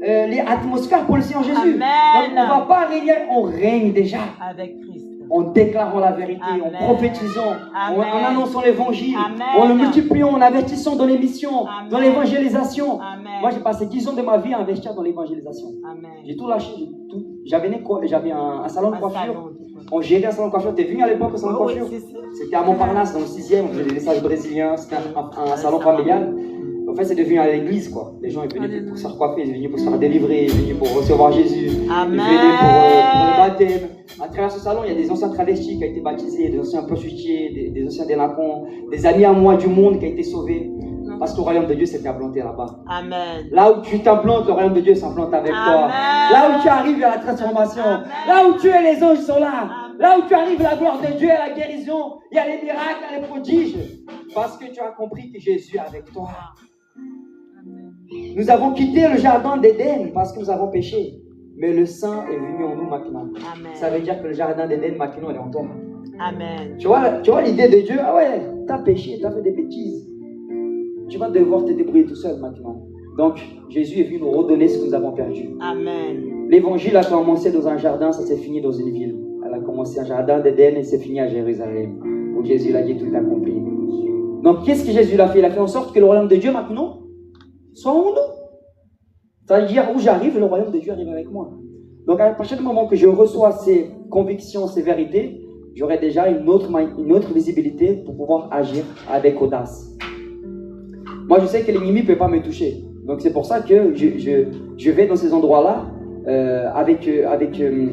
les atmosphères pour le Seigneur Jésus. Amen. Donc, on ne va pas régner, on règne déjà. Avec Christ. En déclarant la vérité, Amen. en prophétisant, Amen. en annonçant l'évangile, Amen. en le multipliant, en investissant dans les missions, Amen. dans l'évangélisation. Amen. Moi, j'ai passé 10 ans de ma vie à investir dans l'évangélisation. Amen. J'ai tout lâché, j'ai tout j'avais un salon de Un coiffure. salon. On gérait un salon de coiffure. T'es venu à l'époque au salon de Oui, coiffure? c'est ça. C'était à Montparnasse, dans le 6e, on faisait des messages brésiliens, c'était un salon familial. En fait, c'est devenu à l'église, quoi. Les gens ils venaient pour se faire coiffer, ils venaient pour se faire délivrer, ils venaient pour recevoir Jésus, Amen. ils venaient pour le baptême. À travers ce salon, il y a des anciens travestis qui ont été baptisés, des anciens prostituées, des anciens délinquants, des amis à moi du monde qui ont été sauvés. Parce que le royaume de Dieu s'était implanté là-bas. Amen. Là où tu t'implantes, le royaume de Dieu s'implante avec toi. Amen. Là où tu arrives, il y a la transformation. Amen. Là où tu es, les anges sont là. Amen. Là où tu arrives, la gloire de Dieu et la guérison. Il y a les miracles, il y a les prodiges. Parce que tu as compris que Jésus est avec toi. Nous avons quitté le jardin d'Éden parce que nous avons péché. Mais le Saint est venu en nous maintenant. Amen. Ça veut dire que le jardin d'Éden maintenant il est en toi. Amen. Tu vois l'idée de Dieu? Ah ouais, tu as péché, tu as fait des bêtises. Tu vas devoir te débrouiller tout seul maintenant. Donc, Jésus est venu nous redonner ce que nous avons perdu. Amen. L'évangile a commencé dans un jardin, ça s'est fini dans une ville. Elle a commencé un jardin d'Éden et c'est fini à Jérusalem, où Jésus l'a dit tout accompli. Donc, qu'est-ce que Jésus a fait? Il a fait en sorte que le royaume de Dieu maintenant soit en nous. Ça veut dire, où j'arrive, le royaume de Dieu arrive avec moi. Donc, à partir du moment que je reçois ces convictions, ces vérités, j'aurai déjà une autre visibilité pour pouvoir agir avec audace. Moi, je sais que l'ennemi ne peut pas me toucher. Donc, c'est pour ça que je vais dans ces endroits-là avec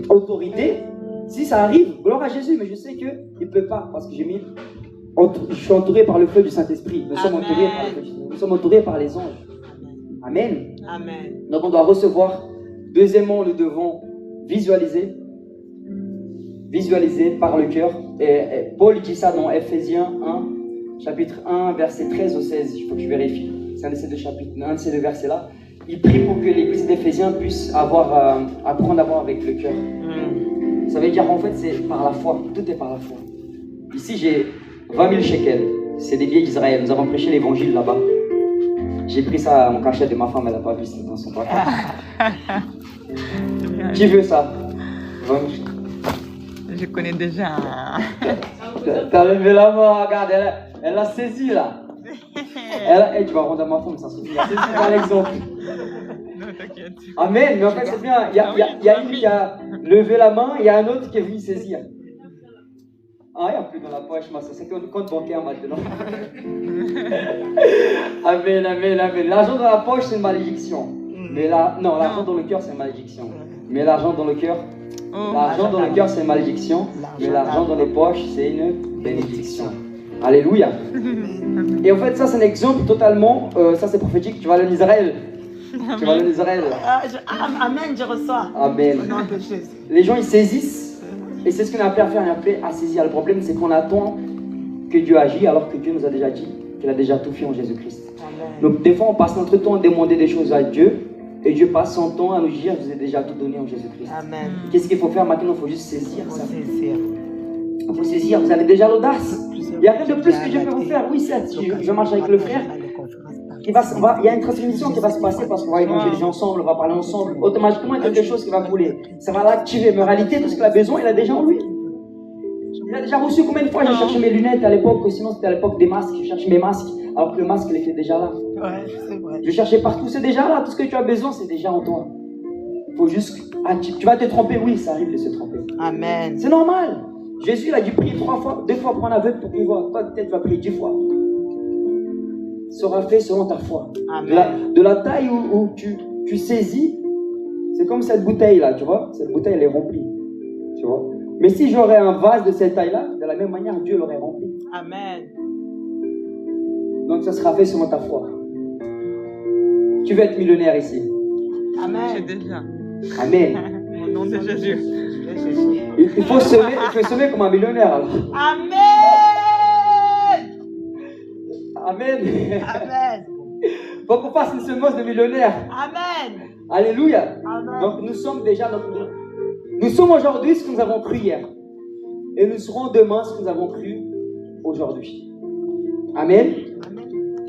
autorité. Si ça arrive, gloire à Jésus, mais je sais qu'il ne peut pas parce que je suis entouré par le feu du Saint-Esprit. Nous sommes entourés par le feu du Saint-Esprit. Nous sommes entourés par les anges. Amen. Amen. Donc, on doit recevoir. Deuxièmement, nous devons visualiser par le cœur. Et Paul dit ça dans Ephésiens 1. Chapitre 1, verset 13 au 16, il faut que je vérifie. C'est un de ces deux chapitres, un de ces deux versets-là. Il prie pour que l'église d'Éphésiens puisse apprendre à voir avec le cœur. Ça veut dire en fait, c'est par la foi. Tout est par la foi. Ici, j'ai 20 000 shekels. C'est des billets d'Israël. Nous avons prêché l'évangile là-bas. J'ai pris ça en cachette de ma femme, elle n'a pas vu, c'était dans son portable. Qui veut ça? 20 000 shekels. Je connais déjà. T'as levé la main, regarde, elle a saisi là. Tu vas rendre à ma femme, ça suffit. Elle a saisi par l'exemple. Non, t'inquiète. Amen, mais en fait c'est bien. Il y a une qui a levé la main, il y a un autre qui est venu saisir. Ah, il n'y a plus dans la poche, ma soeur, c'est le compte bancaire maintenant. Amen, amen, amen. L'argent dans la poche, c'est une malédiction. Mais l'argent dans le cœur, c'est une malédiction. Mais l'argent dans le cœur, c'est une malédiction. Mais l'argent dans les poches, c'est une bénédiction. Alléluia. Et en fait, ça, c'est un exemple totalement, ça c'est prophétique. Tu vas aller en Israël. Tu vas aller en Israël. Amen, je reçois. Amen. Au nom de Jésus. Les gens, ils saisissent. Et c'est ce qu'on a appelé à faire, on a appelé à saisir. Le problème, c'est qu'on attend que Dieu agisse alors que Dieu nous a déjà dit qu'il a déjà tout fait en Jésus-Christ. Donc, des fois, on passe notre temps à demander des choses à Dieu. Et Dieu passe son temps à nous dire, je vous ai déjà tout donné en Jésus-Christ. Amen. Qu'est-ce qu'il faut faire maintenant? Il faut juste saisir ça. Il Il faut saisir, vous avez déjà l'audace. Il n'y a rien de plus que Dieu peut vous faire. Oui, certes, je marche avec le frère. Il y a une transmission qui va se passer parce qu'on va évangéliser ensemble, on va parler ensemble. Automatiquement, il y a quelque chose qui va couler. Ça va l'activer. Mais en réalité, tout ce qu'il a besoin, il a déjà en lui. Il a déjà reçu combien de fois j'ai cherché mes lunettes à l'époque, sinon c'était à l'époque des masques, je cherchais mes masques, alors que le masque il était déjà là. Ouais, c'est vrai. Je cherchais partout, c'est déjà là, tout ce que tu as besoin c'est déjà en toi. Il faut juste, tu vas te tromper, oui, ça arrive de se tromper. Amen. C'est normal. Jésus il a dû prier 2 fois pour un aveugle pour qu'il voit. Toi peut-être tu vas prier 10 fois. Sera fait selon ta foi. Amen. De la taille où tu saisis, c'est comme cette bouteille là, tu vois. Cette bouteille elle est remplie, tu vois. Mais si j'aurais un vase de cette taille-là, de la même manière, Dieu l'aurait rempli. Amen. Donc ça sera fait selon ta foi. Tu veux être millionnaire ici. J'ai Amen. déjà. Amen. Au nom de Jésus. Il faut semer comme un millionnaire alors. Amen. Amen. Amen. Faut qu'on fasse une semence de millionnaire. Amen. Alléluia. Amen. Donc nous sommes déjà Nous sommes aujourd'hui ce que nous avons cru hier. Et nous serons demain ce que nous avons cru aujourd'hui. Amen.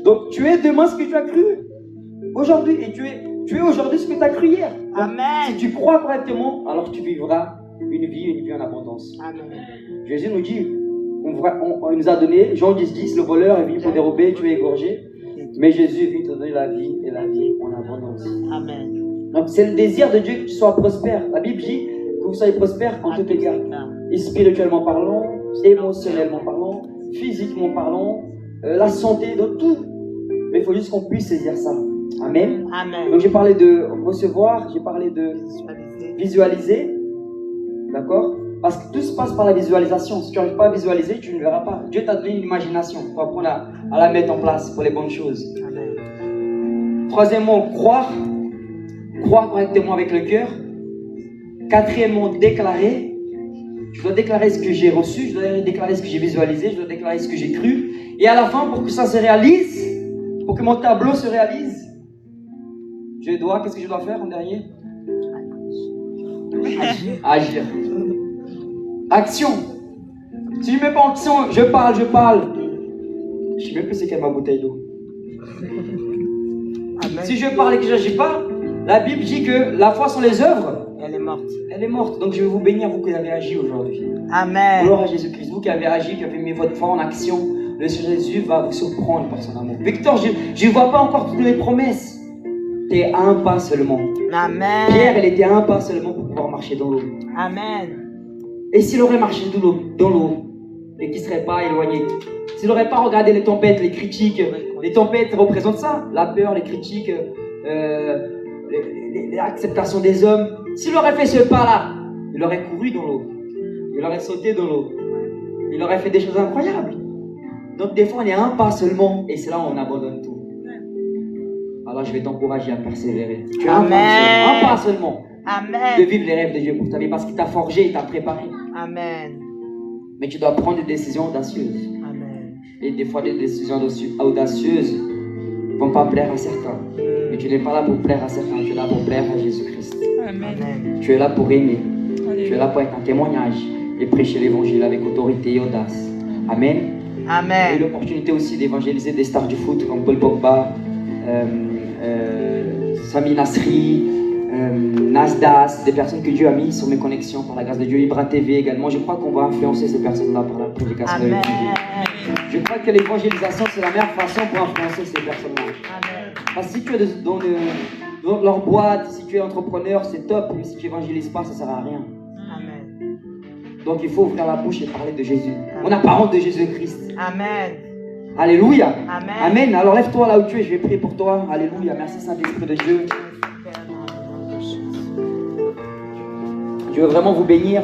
Donc tu es demain ce que tu as cru aujourd'hui. Et tu es aujourd'hui ce que tu as cru hier. Donc, Amen. si tu crois correctement, alors tu vivras une vie en abondance. Amen. Jésus nous dit, on nous a donné, Jean 10, le voleur est venu pour dérober, tuer, égorger. Mais Jésus est venu te donner la vie et la vie en abondance. Amen. Donc c'est le désir de Dieu que tu sois prospère. La Bible dit, vous soyez prospères en tout égard. Et spirituellement parlant, émotionnellement parlant, physiquement parlant, la santé, dans tout. Mais il faut juste qu'on puisse saisir ça. Amen. Amen. Donc j'ai parlé de recevoir, j'ai parlé de visualiser. D'accord? Parce que tout se passe par la visualisation. Si tu n'arrives pas à visualiser, tu ne verras pas. Dieu t'a donné une imagination. Il faut apprendre à la mettre en place pour les bonnes choses. Amen. Troisièmement, croire. Croire correctement avec le cœur. Quatrièmement, déclarer. Je dois déclarer ce que j'ai reçu, je dois déclarer ce que j'ai visualisé, je dois déclarer ce que j'ai cru. Et à la fin, pour que ça se réalise, pour que mon tableau se réalise, qu'est-ce que je dois faire en dernier? Agir. Action. Si je ne mets pas en action, je parle. Je ne sais même plus c'est quelle ma bouteille d'eau. Amen. Si je parle et que je n'agis pas, la Bible dit que la foi sans les œuvres, Elle est morte. elle est morte. Donc je vais vous bénir, vous qui avez agi aujourd'hui. Amen. Gloire à Jésus-Christ. Vous qui avez agi, qui avez mis votre foi en action, le Seigneur Jésus va vous surprendre par son amour. Victor, je ne vois pas encore toutes les promesses. Tu es à un pas seulement. Amen. Pierre, elle était à un pas seulement pour pouvoir marcher dans l'eau. Amen. Et s'il aurait marché dans l'eau et qu'il ne serait pas éloigné, s'il n'aurait pas regardé les tempêtes, les critiques, les tempêtes représentent ça, la peur, les critiques, l'acceptation des hommes. S'il aurait fait ce pas-là, il aurait couru dans l'eau, il aurait sauté dans l'eau, il aurait fait des choses incroyables. Donc des fois on est à un pas seulement et c'est là où on abandonne tout. Alors je vais t'encourager à persévérer. Tu as un pas seulement de Amen. vivre les rêves de Dieu pour ta vie parce qu'il t'a forgé, il t'a préparé. Amen. Mais tu dois prendre des décisions audacieuses. Amen. Et des fois des décisions audacieuses ne vont pas plaire à certains. Mais tu n'es pas là pour plaire à certains, tu es là pour plaire à Jésus-Christ. Amen. Amen. Tu es là pour aimer. Tu es Alléluia. là pour être un témoignage et prêcher l'évangile avec autorité et audace. Amen. J'ai eu Amen. l'opportunité aussi d'évangéliser des stars du foot comme Paul Pogba, Sami Nasri, Nasdas, des personnes que Dieu a mis sur mes connexions par la grâce de Dieu, Ibra TV également. Je crois qu'on va influencer ces personnes-là par la prédication de Amen. l'évangile. Je crois que l'évangélisation, c'est la meilleure façon pour influencer ces personnes-là. Amen. Parce que si tu es dans leur boîte, si tu es entrepreneur, c'est top, mais si tu évangélises pas, ça ne sert à rien. Amen. Donc il faut ouvrir la bouche et parler de Jésus. On n'a pas honte de Jésus-Christ. Amen. Alléluia. Amen. Amen. Alors lève-toi là où tu es, je vais prier pour toi. Alléluia. Merci Saint-Esprit de Dieu. Je veux vraiment vous bénir.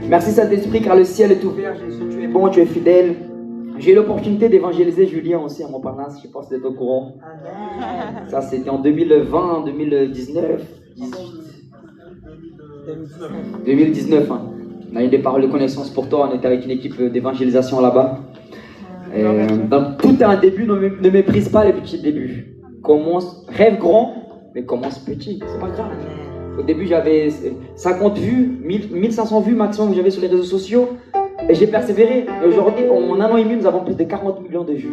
Merci Saint-Esprit car le ciel est ouvert. Jésus, tu es bon, tu es fidèle. J'ai eu l'opportunité d'évangéliser Julien aussi à Montparnasse. Je pense que tu es au courant. Amen. Ça c'était en 2020, 2019, 2019. Hein. On a eu des paroles de connaissance pour toi. On était avec une équipe d'évangélisation là-bas. Donc tout a un début, ne méprise pas les petits débuts. Commence, rêve grand, mais commence petit. C'est pas grave. Au début, j'avais 50 vues, 1500 vues maximum que j'avais sur les réseaux sociaux. Et j'ai persévéré. Et aujourd'hui, en un an et demi, nous avons plus de 40 millions de vues.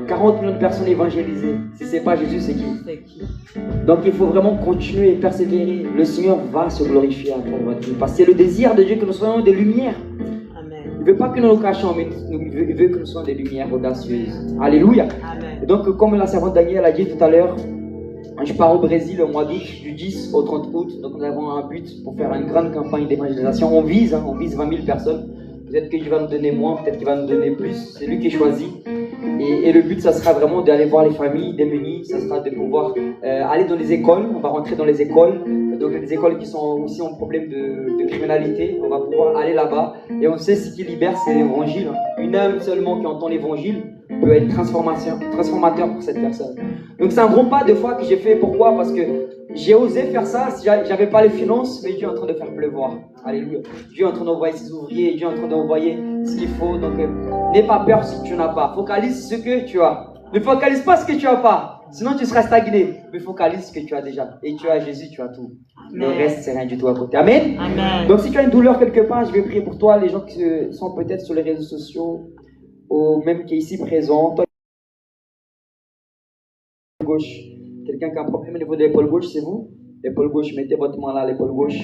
40 millions de personnes évangélisées. Si ce n'est pas Jésus, c'est qui? C'est qui? Donc il faut vraiment continuer et persévérer. Le Seigneur va se glorifier à travers votre vie. Parce que c'est le désir de Dieu que nous soyons des lumières. Amen. Il ne veut pas que nous nous cachions, mais il veut que nous soyons des lumières audacieuses. Alléluia. Amen. Et donc, comme la servante Danielle a dit tout à l'heure, je pars au Brésil au mois d'août, du 10 au 30 août. Donc, nous avons un but pour faire une grande campagne d'évangélisation. On vise 20 000 personnes. Peut-être que Dieu va nous donner moins, peut-être qu'il va nous donner plus. C'est lui qui choisit. Et le but, ça sera vraiment d'aller voir les familles démunies. Ça sera de pouvoir aller dans les écoles. On va rentrer dans les écoles. Donc, les écoles qui sont aussi en problème de criminalité. On va pouvoir aller là-bas. Et on sait ce qui libère, c'est l'évangile. Une âme seulement qui entend l'évangile peut être transformateur pour cette personne. Donc, c'est un gros pas de foi que j'ai fait. Pourquoi? Parce que j'ai osé faire ça. Si j'avais pas les finances, mais Dieu est en train de faire pleuvoir. Alléluia. Dieu est en train d'envoyer ses ouvriers. Dieu est en train d'envoyer ce qu'il faut. Donc, n'aie pas peur si tu n'as pas. Focalise ce que tu as. Ne focalise pas ce que tu n'as pas. Sinon, tu seras stagné. Mais focalise ce que tu as déjà. Et tu as Jésus, tu as tout. Le reste, c'est rien du tout à côté. Amen. Amen. Donc, si tu as une douleur quelque part, je vais prier pour toi. Les gens qui sont peut-être sur les réseaux sociaux, ou même qui est ici présent. Toi, gauche. Quelqu'un qui a un problème au niveau de l'épaule gauche, c'est vous? L'épaule gauche, mettez votre main là, l'épaule gauche.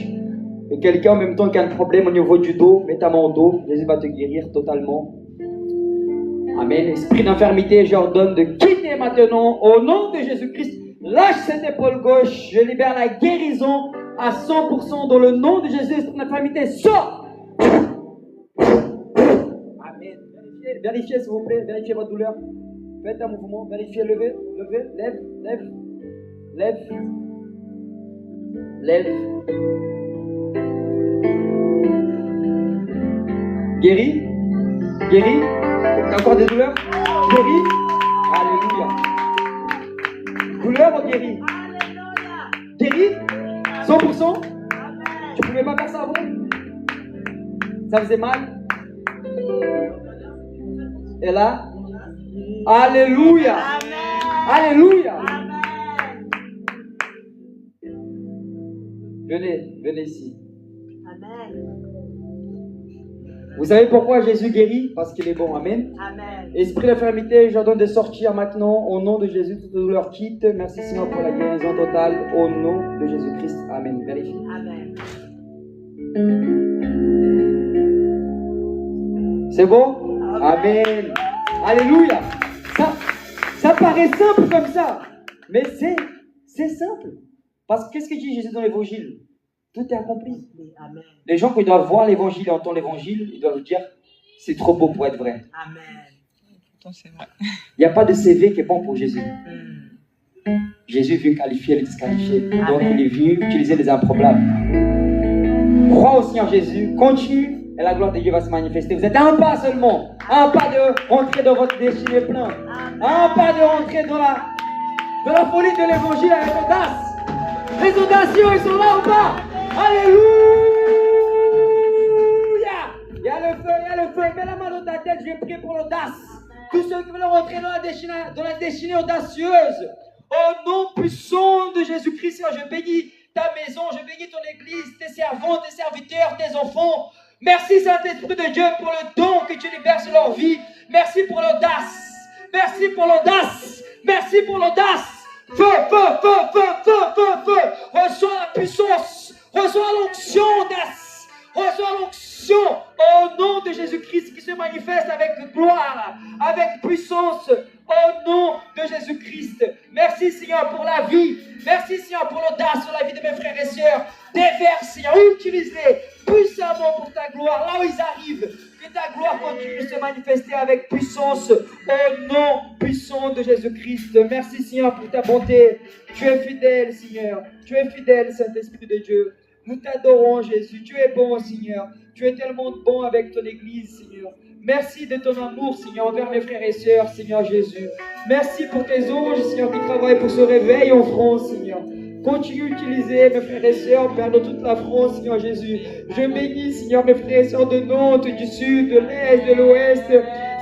Et quelqu'un en même temps qui a un problème au niveau du dos, mets ta main au dos. Jésus va te guérir totalement. Amen. Esprit d'infirmité, j'ordonne de quitter maintenant au nom de Jésus-Christ. Lâche cette épaule gauche. Je libère la guérison à 100% dans le nom de Jésus. Cette infirmité sort. Amen. Vérifiez s'il vous plaît. Vérifiez votre douleur. Faites un mouvement. Vérifiez. Levez. Lève. Guéri. T'as encore des douleurs? Guéri. Alléluia. Douleur ou guéri? Guéri? 100%? Tu pouvais pas faire ça avant? Ça faisait mal? Et là? Alléluia. Alléluia. Venez ici. Amen. Vous savez pourquoi Jésus guérit? Parce qu'il est bon. Amen. Amen. Esprit d'infirmité, j'ordonne de sortir maintenant au nom de Jésus. Toute douleur quitte. Merci Seigneur pour la guérison totale au nom de Jésus-Christ. Amen. Vérifie. Amen. C'est bon? Amen. Alléluia. Ça paraît simple comme ça. Mais c'est simple. Parce que qu'est-ce que dit Jésus dans l'évangile? Tout est accompli. Amen. Les gens qui doivent voir l'évangile et entendre l'évangile, ils doivent dire c'est trop beau pour être vrai. Amen. Pourtant, c'est vrai. Il n'y a pas de CV qui est bon pour Jésus. Mm. Jésus est venu qualifier les disqualifiés. Donc il est venu utiliser les improbables. Crois au Seigneur Jésus, continue et la gloire de Dieu va se manifester. Vous êtes un pas seulement, un pas de rentrer dans votre destinée plein, un pas de rentrer dans la folie de l'évangile avec audace. Les audacieux, ils sont là ou pas? Alléluia! Il y a le feu. Mets la main dans ta tête, je vais prier pour l'audace. Tous ceux qui veulent rentrer dans la destinée audacieuse. Au nom puissant de Jésus-Christ, Seigneur, je bénis ta maison, je bénis ton église, tes servants, tes serviteurs, tes enfants. Merci Saint-Esprit de Dieu pour le don que tu libères sur leur vie. Merci pour l'audace. Merci pour l'audace. Merci pour l'audace. Feu. Reçois la puissance. Reçois l'onction d'As. Reçois l'onction au nom de Jésus-Christ qui se manifeste avec gloire, avec puissance au nom de Jésus-Christ. Merci Seigneur pour la vie. Merci Seigneur pour l'audace sur la vie de mes frères et sœurs. Déverse Seigneur, utilise-les puissamment pour ta gloire. Là où ils arrivent, que ta gloire continue de se manifester avec puissance au nom puissant de Jésus-Christ. Merci Seigneur pour ta bonté. Tu es fidèle Seigneur. Tu es fidèle Saint-Esprit de Dieu. Nous t'adorons Jésus. Tu es bon Seigneur. Tu es tellement bon avec ton église Seigneur. Merci de ton amour, Seigneur, envers mes frères et sœurs, Seigneur Jésus. Merci pour tes anges, Seigneur, qui travaillent pour ce réveil en France, Seigneur. Continue d'utiliser mes frères et sœurs, Père, dans toute la France, Seigneur Jésus. Je bénis, Seigneur, mes frères et sœurs de Nantes, du sud, de l'est, de l'ouest.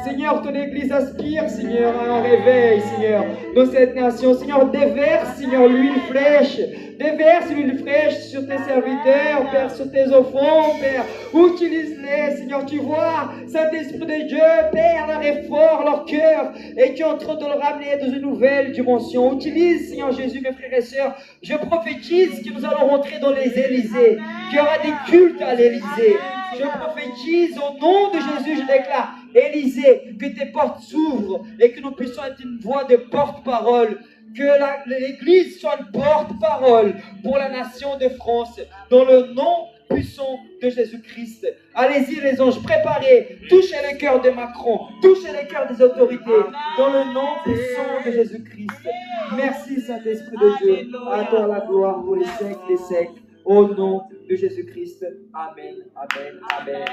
Seigneur, ton église aspire, Seigneur, à un réveil, Seigneur, dans cette nation. Seigneur, déverse, Seigneur, l'huile fraîche. Déverse l'huile fraîche sur tes serviteurs, Père, sur tes enfants, Père. Utilise-les, Seigneur, tu vois, Saint-Esprit de Dieu, Père, leur effort, leur cœur, et tu es en train de le ramener dans une nouvelle dimension. Utilise, Seigneur Jésus, mes frères et sœurs. Je prophétise que nous allons rentrer dans les Élysées, qu'il y aura des cultes à l'Élysée. Je prophétise au nom de Jésus, je déclare, Élysée, que tes portes s'ouvrent et que nous puissions être une voix de porte-parole. Que l'Église soit une porte-parole pour la nation de France, dans le nom puissant de Jésus-Christ. Allez-y les anges, préparez, touchez le cœur de Macron, touchez le cœur des autorités, dans le nom puissant de Jésus-Christ. Merci Saint-Esprit de Dieu, à toi la gloire pour les siècles des siècles, au nom de Jésus-Christ. Amen, amen, amen.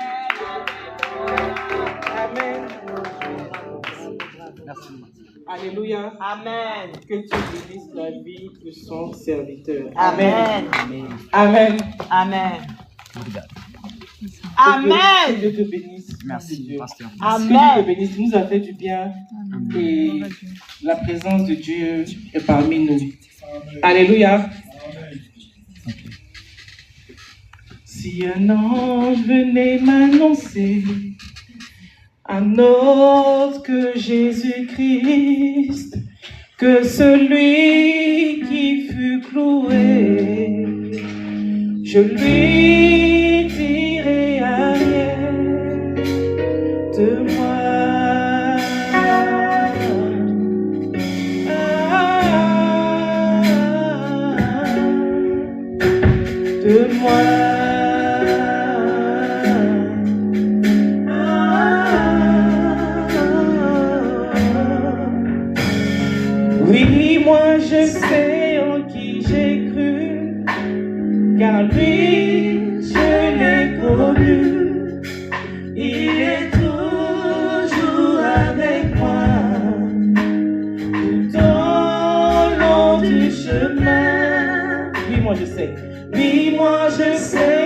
Amen. Merci. Alléluia. Amen. Que Dieu bénisse la vie de son serviteur. Amen. Amen. Amen. Que Amen. Dieu te bénisse. Merci, Dieu. pasteur. Que Dieu Amen. te bénisse. Tu nous a fait du bien. Et la présence de Dieu est parmi nous. Alléluia. Si un ange venait m'annoncer un autre que Jésus-Christ, que celui qui fut cloué, je lui dirai arrière de moi. moi je sais en qui j'ai cru, car lui, je l'ai connu. Il est toujours avec moi, tout au long du chemin. Oui, moi je sais. Oui, moi je sais.